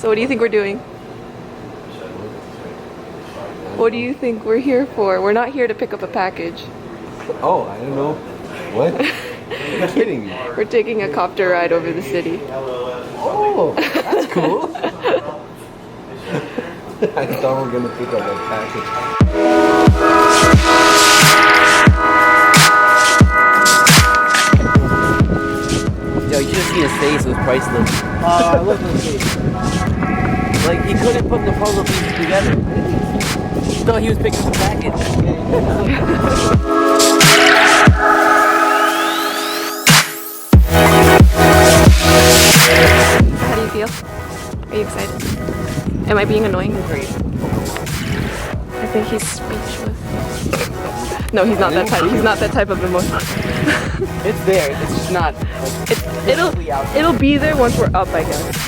So what do you think we're doing? What do you think we're here for? We're not here to pick up a package. Oh, I don't know. What? You're kidding me. We're taking a copter ride over the city. Oh, that's cool. I thought we were gonna pick up a package. Yo, you should see his face. It was priceless. I love his face. Like, he couldn't put the puzzle pieces together. He thought he was picking up a package. How do you feel? Are you excited? Am I being annoying? Great. I think he's speechless. No, he's not that type. He's not that type of emotion. It's there. It's just not. It'll be there once we're up, I guess.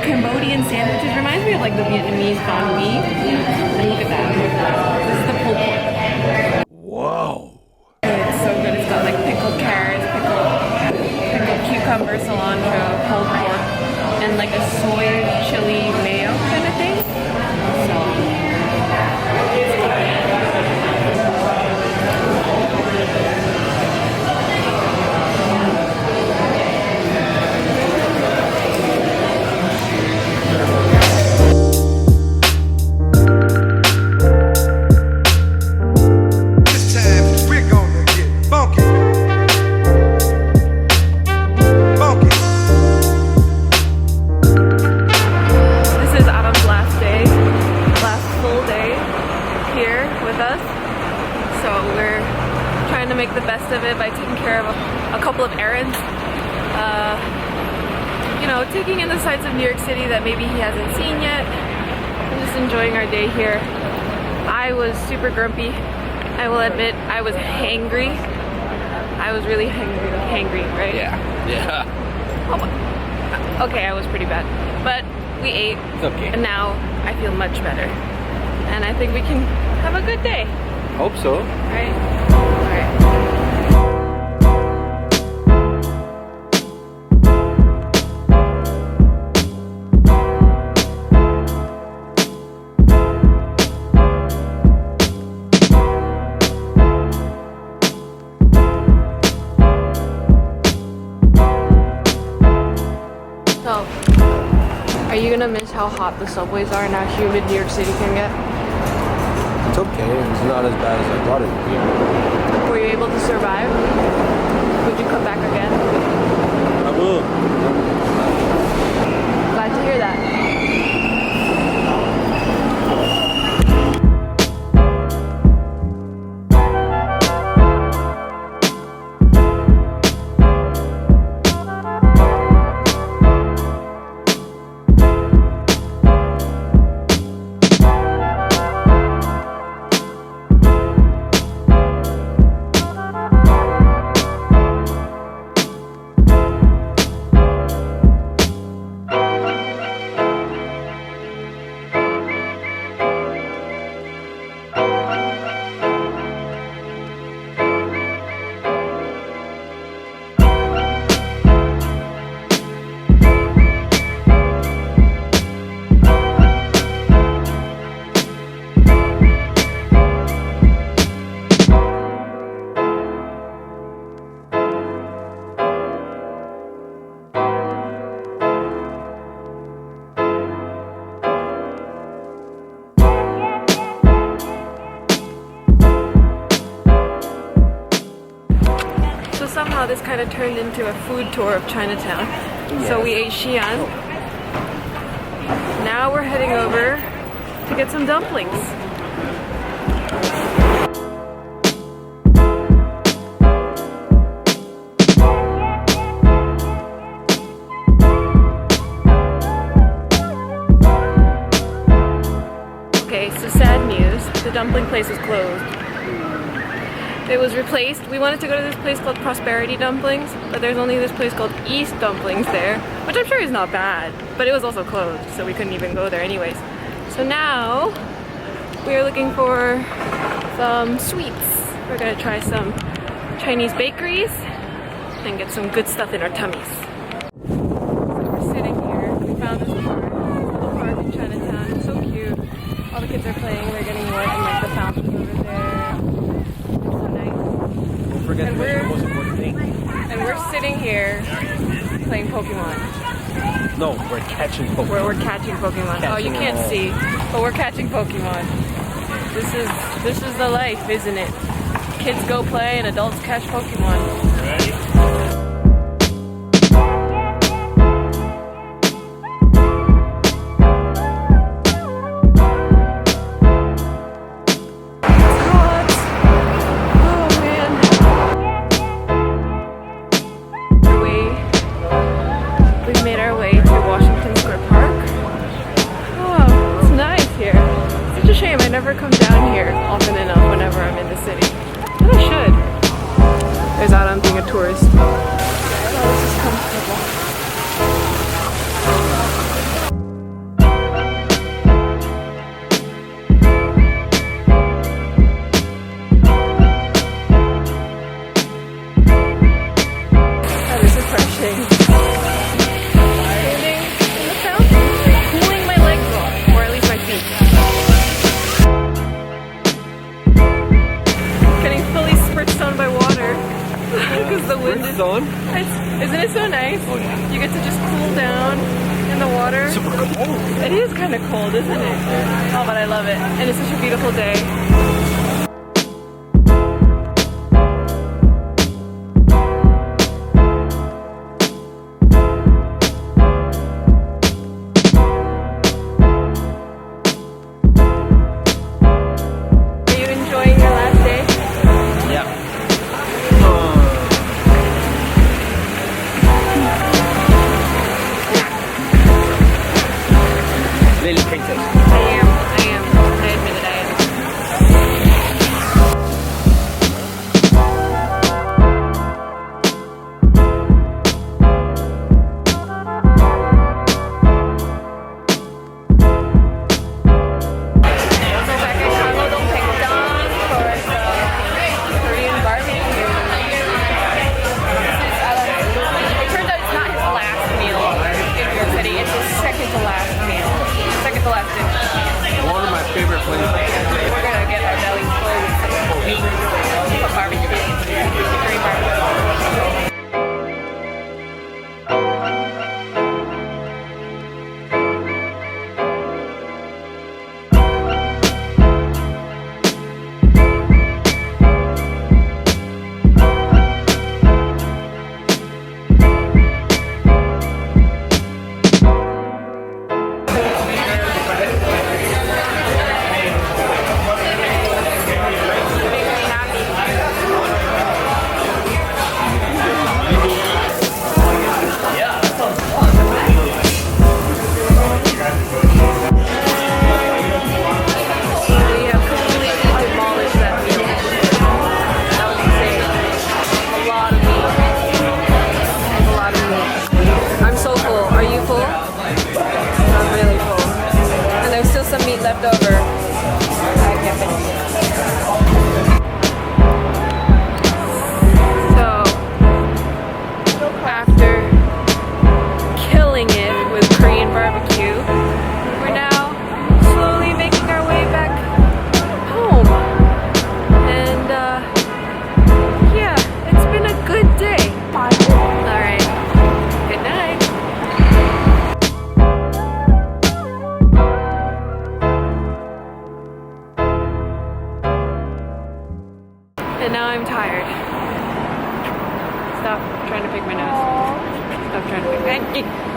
Cambodian sandwiches. Reminds me of like the Vietnamese banh mi. And look at that. This is the pulled pork. Whoa. It's so good. It's got like pickled carrots, pickled cucumber, cilantro, pulled pork, and like a soy chili mayo kind of thing. So make the best of it by taking care of a couple of errands. You know, taking in the sights of New York City that maybe he hasn't seen yet. And just enjoying our day here. I was super grumpy. I will admit, I was hangry. I was really hangry, right? Yeah. Yeah. Oh, okay, I was pretty bad. But we ate. It's okay. And now I feel much better. And I think we can have a good day. Hope so. Right? Alright. gonna miss how hot the subways are and how humid New York City can get. It's okay. It's not as bad as I thought it would be. Were you able to survive? Would you come back again? I will. Glad to hear that. Somehow this kind of turned into a food tour of Chinatown. Yes. So we ate Xi'an. Now we're heading over to get some dumplings. Okay, so sad news. The dumpling place is closed. It was replaced. We wanted to go to this place called Prosperity Dumplings, but there's only this place called East Dumplings there, which I'm sure is not bad, but it was also closed, so we couldn't even go there anyways. So now we are looking for some sweets. We're gonna try some Chinese bakeries and get some good stuff in our tummies. So we're sitting here. We found this park in Chinatown. It's so cute. All the kids are playing. They're getting wet in like the fountains over there. Forget the most important thing. And we're sitting here playing Pokemon. No, we're catching Pokemon. We're catching Pokemon. Oh, you can't see, but we're catching Pokemon. This is the life, isn't it? Kids go play and adults catch Pokemon. Ready? I never come down here often enough whenever I'm in the city. But I should. There's Adam being a tourist. Oh, this is comfortable. Oh, this is refreshing. Standing in the fountain, cooling my legs off, or at least my feet. On by water because the wind is on. Isn't it so nice? Oh yeah. You get to just cool down in the water. Super cold. It is kind of cold, isn't it? Oh, but I love it. And it's such a beautiful day. Are you enjoying your last day? Yeah. Little princess. I am. I admit it, I am. left over. I can't finish it. So, after killing it with Korean barbecue, we're now slowly making our way back home. And, yeah, it's been a good day. Alright, good night. And now I'm tired. Stop trying to pick my nose. Stop trying to pick my